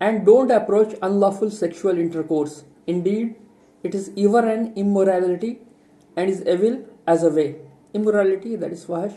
and don't approach unlawful sexual intercourse. Indeed, it is ever an immorality and is evil as a way. Immorality, that is fahish.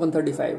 135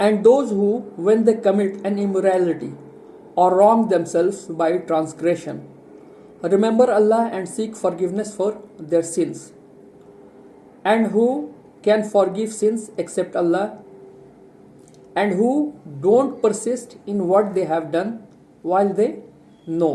And those who, when they commit an immorality or wrong themselves by transgression, remember Allah and seek forgiveness for their sins. And who can forgive sins except Allah? And who don't persist in what they have done while they know.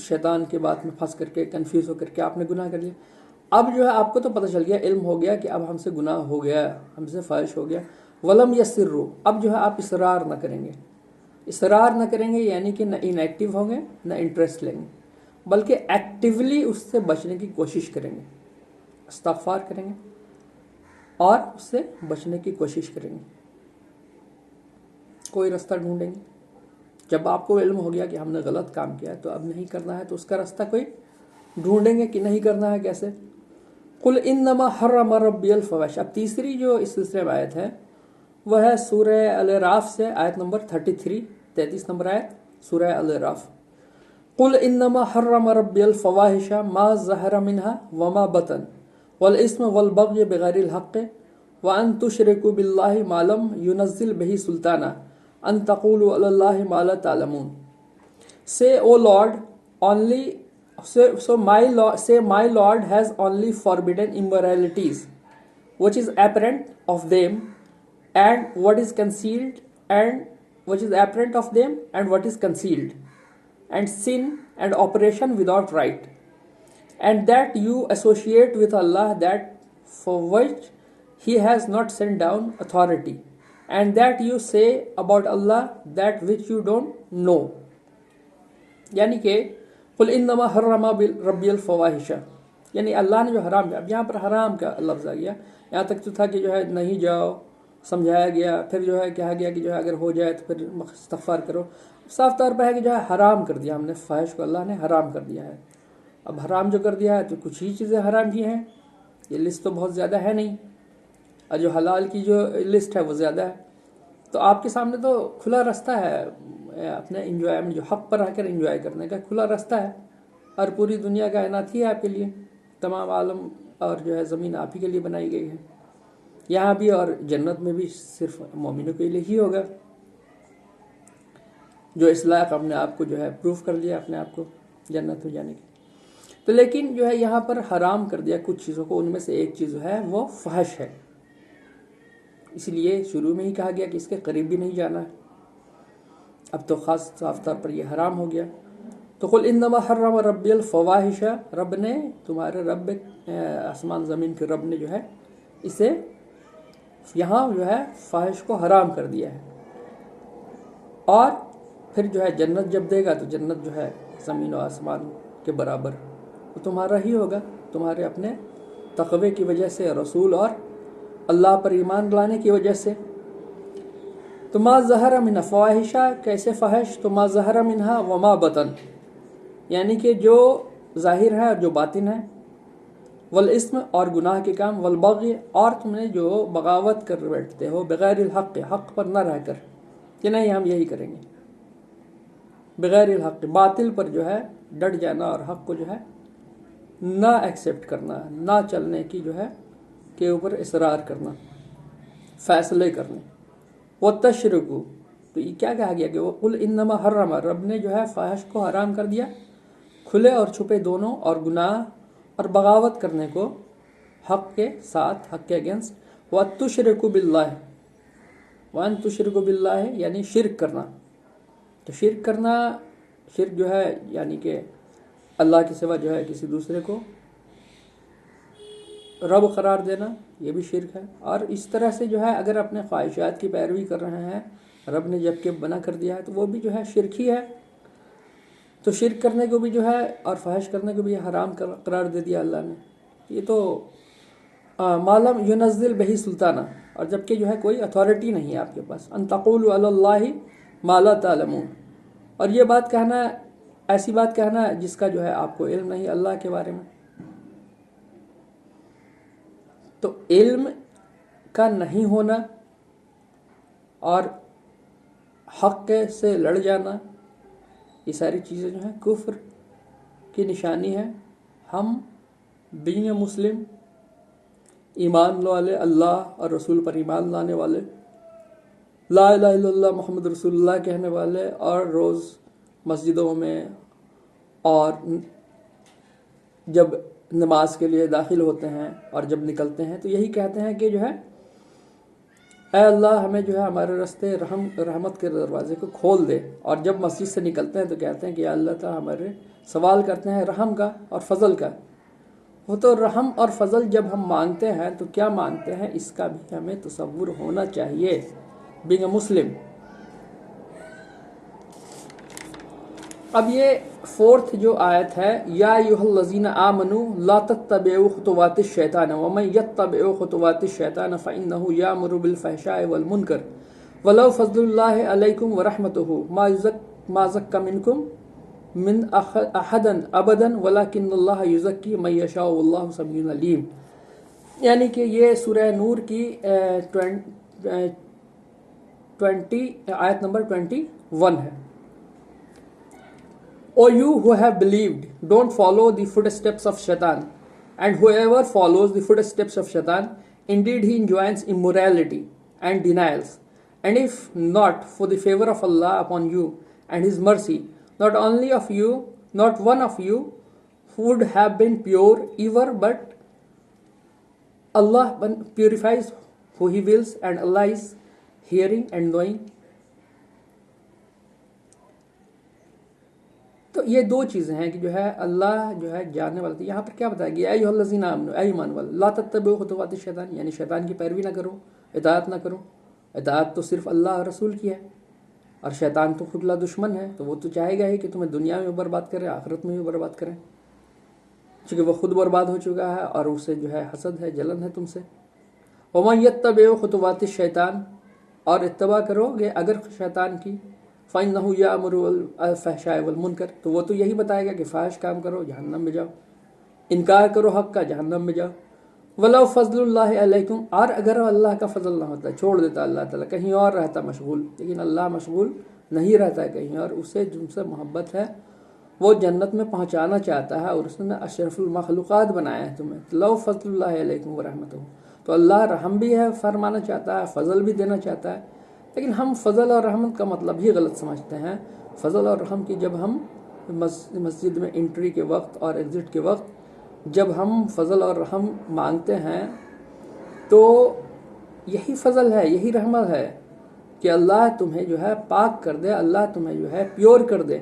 شیطان کے بات میں پھنس کر کے confuse ہو کر کے آپ نے گناہ کر لیا. اب جو ہے آپ کو تو پتہ چل گیا، علم ہو گیا کہ اب ہم سے گناہ ہو گیا، ہم سے فاحش ہو گیا. ولم یسروا، اب جو ہے آپ اصرار نہ کریں گے. اصرار نہ کریں گے یعنی کہ نہ انیکٹیو ہوں گے نہ انٹرسٹ لیں گے، بلکہ ایکٹیولی اس سے بچنے کی کوشش کریں گے. استغفار کریں گے اور اس سے بچنے کی کوشش کریں گے، کوئی رستہ ڈھونڈیں گے. جب آپ کو علم ہو گیا کہ ہم نے غلط کام کیا تو اب نہیں کرنا ہے، تو اس کا راستہ کوئی ڈھونڈیں گے کہ نہیں کرنا ہے کیسے. قل انما حرم ربی الفواحش. اب تیسری جو اس سلسلے میں آیت ہے وہ ہے سورہ الاعراف سے، آیت نمبر 33 نمبر آیت سورہ الاعراف. قل انما حرم ربی الفواحش ما ظہر منها وما بطن والاسم والبغی بغیر الحق وان تشرکوا باللہ ما لم ينزل به سلطانا ان تقولوا علی اللہ ما لا تعلمون. Say, O Lord, my Lord has only forbidden immoralities, which is apparent of them, and what is concealed, and which is apparent of them, and what is concealed, and sin and operation without right, and that you associate with Allah that for which He has not sent down authority, and that you say about Allah that which you don't know. یعنی کہ قل انما حرم ربی الفواحش، یعنی اللہ نے جو حرام کیا. اب یہاں پر حرام کا لفظ آ گیا. یہاں تک تو تھا کہ جو ہے نہیں جاؤ، سمجھایا گیا، پھر جو ہے کہا گیا کہ جو ہے اگر ہو جائے تو پھر استغفار کرو. صاف طور پہ ہے کہ جو ہے حرام کر دیا ہم نے، فواحش کو اللہ نے حرام کر دیا ہے. اب حرام جو کر دیا ہے تو کچھ ہی چیزیں حرام کی ہیں، یہ لسٹ تو بہت زیادہ ہے نہیں، اور جو حلال کی جو لسٹ ہے وہ زیادہ ہے. تو آپ کے سامنے تو کھلا راستہ ہے اپنے انجوائمنٹ، جو حق پر رہ کر انجوائے کرنے کا کھلا راستہ ہے، اور پوری دنیا کائنات ہی ہے آپ کے لیے. تمام عالم اور جو ہے زمین آپ ہی کے لیے بنائی گئی ہے، یہاں بھی اور جنت میں بھی صرف مومنوں کے لیے ہی ہوگا جو اس لائق اپنے آپ کو جو ہے پروف کر لیا اپنے آپ کو جنت میں جانے کی. تو لیکن جو ہے یہاں پر حرام کر دیا کچھ چیزوں کو، ان میں سے ایک چیز ہے وہ فحش ہے. اس لیے شروع میں ہی کہا گیا کہ اس کے قریب بھی نہیں جانا ہے. اب تو خاص صاف طور پر یہ حرام ہو گیا. تو قل انما حرم ربی الفواحش، رب نے، تمہارے رب آسمان زمین کے رب نے جو ہے اسے یہاں جو ہے فاحش کو حرام کر دیا ہے. اور پھر جو ہے جنت جب دے گا تو جنت جو ہے زمین و آسمان کے برابر وہ تمہارا ہی ہوگا، تمہارے اپنے تقوی کی وجہ سے، رسول اور اللہ پر ایمان لانے کی وجہ سے. تو ما ظہر منہا فواحشہ، کیسے فحش؟ تو ما ظہر منہا وما بطن، یعنی کہ جو ظاہر ہے اور جو باطن ہے. والاسم، اور گناہ کے کام. والبغی، اور تم نے جو بغاوت کر بیٹھتے ہو بغیر الحق، حق پر نہ رہ کر کہ نہیں ہم یہی کریں گے. بغیر الحق، باطل پر جو ہے ڈٹ جانا اور حق کو جو ہے نہ ایکسیپٹ کرنا، نہ چلنے کی جو ہے کے اوپر اصرار کرنا، فیصلے کرنے. وَالتَّشْرِكُ، تو یہ کیا کہا گیا کہ وہ قل انما حرم، رب نے جو ہے فاحش کو حرام کر دیا، کھلے اور چھپے دونوں، اور گناہ اور بغاوت کرنے کو حق کے ساتھ، حق کے اگینسٹ. وَتُشْرِكُ بِاللَّهِ، وَأَن تُشْرِكُ بِاللَّهِ یعنی شرک کرنا. تو شرک کرنا، شرک جو ہے یعنی کہ اللہ کے سوا جو ہے کسی دوسرے کو رب قرار دینا، یہ بھی شرک ہے. اور اس طرح سے جو ہے اگر اپنے خواہشات کی پیروی کر رہے ہیں رب نے جب کہ منع کر دیا ہے تو وہ بھی جو ہے شرک ہی ہے. تو شرک کرنے کو بھی جو ہے اور فحش کرنے کو بھی حرام قرار دے دیا اللہ نے. یہ تو مالم ینزل بہی سلطانہ، اور جب کہ جو ہے کوئی اتھارٹی نہیں ہے آپ کے پاس. ان تقولوا علی اللہ ما لا تعلمون، اور یہ بات کہنا، ایسی بات کہنا جس کا جو ہے آپ کو علم نہیں اللہ کے بارے میں. تو علم کا نہیں ہونا اور حق سے لڑ جانا، یہ ساری چیزیں جو ہیں کفر کی نشانی ہے. ہم بینگ مسلم، ایمان والے، اللہ اور رسول پر ایمان لانے والے، لا الہ الا اللہ محمد رسول اللہ کہنے والے، اور روز مسجدوں میں اور جب نماز کے لیے داخل ہوتے ہیں اور جب نکلتے ہیں تو یہی کہتے ہیں کہ جو ہے اے اللہ ہمیں جو ہے ہمارے راستے رحمت کے دروازے کو کھول دے. اور جب مسجد سے نکلتے ہیں تو کہتے ہیں کہ یا اللہ تعالیٰ ہمارے سوال کرتے ہیں رحم کا اور فضل کا. وہ تو رحم اور فضل جب ہم مانگتے ہیں تو کیا مانگتے ہیں اس کا بھی ہمیں تصور ہونا چاہیے بینگ اے مسلم. اب یہ فورتھ جو آیت ہے یا ایھا الذین آمنوا لا تتبعوا خطوات الشیطان ومن یتبع خطوات الشیطان فإنہ یأمر بالفحشاء والمنکر ولو فضل اللہ علیکم ورحمتہ ما زکى منکم من احد ابدا ولکن اللہ یزکی من یشاء واللہ سمیع علیم. یعنی کہ یہ سورہ نور کی 20 آیت نمبر 21 ہے. O you who have believed, don't follow the footsteps of Shaitan, and whoever follows the footsteps of Shaitan, indeed he enjoins immorality and denials. And if not for the favor of Allah upon you and his mercy, not only of you, not one of you would have been pure ever, but Allah purifies who he wills, and Allah is hearing and knowing. تو یہ دو چیزیں ہیں کہ جو ہے اللہ جو ہے جاننے والا تھا. یہاں پر کیا بتایا گیا ایھا الذین آمنوا اے ایمان والو لا تتبعوا خطوات الشیطان، یعنی شیطان کی پیروی نہ کرو، اطاعت نہ کرو. اطاعت تو صرف اللہ اور رسول کی ہے، اور شیطان تو خود لا دشمن ہے، تو وہ تو چاہے گا ہی کہ تمہیں دنیا میں برباد کرے آخرت میں بھی برباد کرے، چونکہ وہ خود برباد ہو چکا ہے اور اسے جو ہے حسد ہے، جلن ہے تم سے. ومن یتبع خطوات الشیطان، اور اتباع کرو گے اگر شیطان کی، فإنہ یأمر بالفحشاء والمنکر، تو وہ تو یہی بتائے گا کہ فاحش کام کرو جہنم میں جاؤ، انکار کرو حق کا جہنم میں جاؤ. ولو فضل اللہ علیکم، اور اگر اللہ کا فضل نہ ہوتا چھوڑ دیتا اللہ تعالیٰ کہیں اور رہتا مشغول، لیکن اللہ مشغول نہیں رہتا ہے کہیں اور، اسے جن سے محبت ہے وہ جنت میں پہنچانا چاہتا ہے اور اس نے اشرف المخلوقات بنایا ہے تمہیں. لو فضل اللہ علیکم ورحمتہ، تو اللہ رحم بھی ہے فرمانا چاہتا ہے، فضل بھی دینا چاہتا ہے. لیکن ہم فضل اور رحمت کا مطلب ہی غلط سمجھتے ہیں. فضل اور رحم کی جب ہم مسجد میں انٹری کے وقت اور ایگزٹ کے وقت جب ہم فضل اور رحم مانگتے ہیں تو یہی فضل ہے، یہی رحمت ہے کہ اللہ تمہیں جو ہے پاک کر دے، اللہ تمہیں جو ہے پیور کر دے.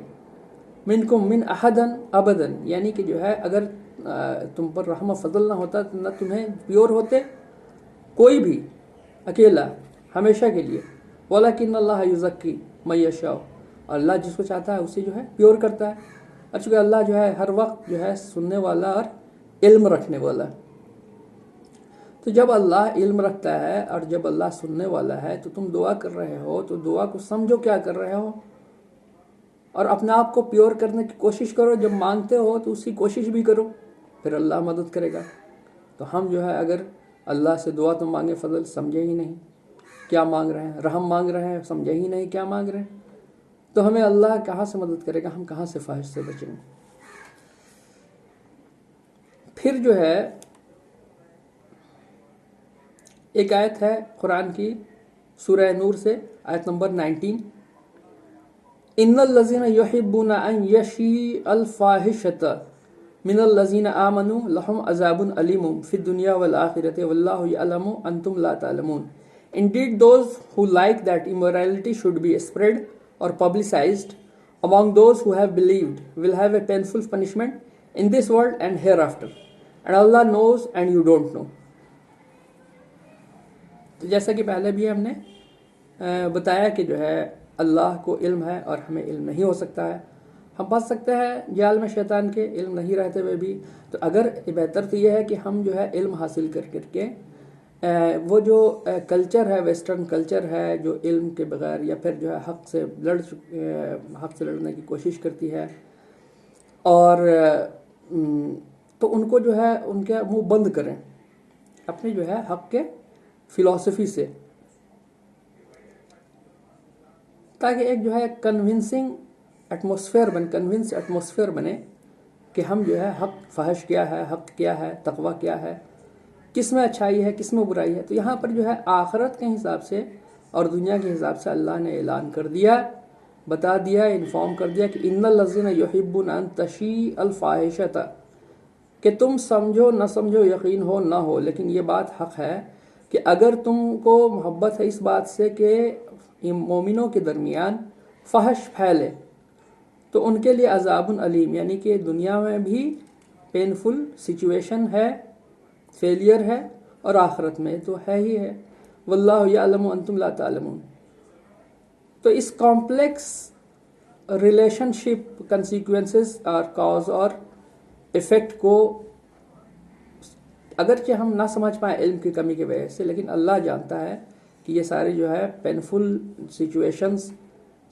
منکم من احدن ابدن، یعنی کہ جو ہے اگر تم پر رحم و فضل نہ ہوتا تو نہ تمہیں پیور ہوتے کوئی بھی اکیلا ہمیشہ کے لیے. ولیکن اللہ یزکی من یشاء، اور اللہ جس کو چاہتا ہے اسے جو ہے پیور کرتا ہے. اور چونکہ اللہ جو ہے ہر وقت جو ہے سننے والا اور علم رکھنے والا، تو جب اللہ علم رکھتا ہے اور جب اللہ سننے والا ہے تو تم دعا کر رہے ہو تو دعا کو سمجھو کیا کر رہے ہو، اور اپنے آپ کو پیور کرنے کی کوشش کرو. جب مانگتے ہو تو اسی کوشش بھی کرو، پھر اللہ مدد کرے گا. تو ہم جو ہے اگر اللہ سے دعا تو مانگے، فضل سمجھے ہی نہیں کیا مانگ رہے ہیں، رحم مانگ رہے ہیں سمجھے ہی نہیں کیا مانگ رہے ہیں، تو ہمیں اللہ کہاں سے مدد کرے گا، ہم کہاں سے فاحش سے بچیں گے. پھر جو ہے ایک آیت ہے قرآن کی سورہ نور سے، آیت نمبر 19، ان الذین یحبون ان یشیع الفاحشۃ من الذین آمنوا لهم عذاب علیم فی الدنیا والآخرۃ واللہ یعلم انتم لا تعلمون. Indeed, those who like that immorality should be spread or publicized among those who have believed will have a painful punishment in this world and hereafter. And Allah knows and you don't know. تو جیسا کہ پہلے بھی ہم نے بتایا کہ جو ہے اللہ کو علم ہے اور ہمیں علم نہیں ہو سکتا ہے. ہم پھنس سکتے ہیں جال میں شیطان کے علم نہیں رہتے ہوئے بھی. تو اگر بہتر تو یہ ہے کہ ہم جو ہے علم حاصل کر کے وہ جو کلچر ہے، ویسٹرن کلچر ہے جو علم کے بغیر یا پھر جو ہے حق سے لڑنے کی کوشش کرتی ہے، اور تو ان کو جو ہے ان کے منہ بند کریں اپنے جو ہے حق کے فلسفی سے، تاکہ ایک جو ہے کنونس ایٹماسفیئر بنے کہ ہم جو ہے حق فحش کیا ہے، حق کیا ہے، تقوی کیا ہے، کس میں اچھائی ہے کس میں برائی ہے. تو یہاں پر جو ہے آخرت کے حساب سے اور دنیا کے حساب سے اللہ نے اعلان کر دیا، بتا دیا، انفارم کر دیا کہ ان الذین یحبون ان تشیع الفاحشۃ، کہ تم سمجھو نہ سمجھو، یقین ہو نہ ہو، لیکن یہ بات حق ہے کہ اگر تم کو محبت ہے اس بات سے کہ مومنوں کے درمیان فحش پھیلے تو ان کے لیے عذاب علیم، یعنی کہ دنیا میں بھی پینفل سچویشن ہے، فیلئر ہے، اور آخرت میں تو ہے ہی ہے۔ واللہ یعلم وانتم لا تعلمون۔ تو اس کمپلیکس ریلیشن شپ کنسیکوینسز اور کاز اور ایفیکٹ کو اگرچہ ہم نہ سمجھ پائیں علم کی کمی کی وجہ سے، لیکن اللہ جانتا ہے کہ یہ سارے جو ہے پینفل سچویشنز،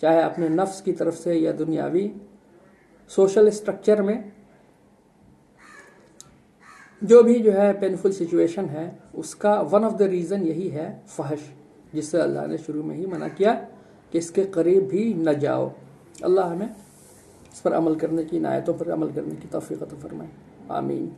چاہے اپنے نفس کی طرف سے یا دنیاوی سوشل اسٹرکچر میں جو بھی جو ہے پینفل سچویشن ہے، اس کا ون آف دا ریزن یہی ہے فحش، جس سے اللہ نے شروع میں ہی منع کیا کہ اس کے قریب بھی نہ جاؤ۔ اللہ ہمیں اس پر عمل کرنے کی، ان آیتوں پر عمل کرنے کی توفیق عطا فرمائے، آمین۔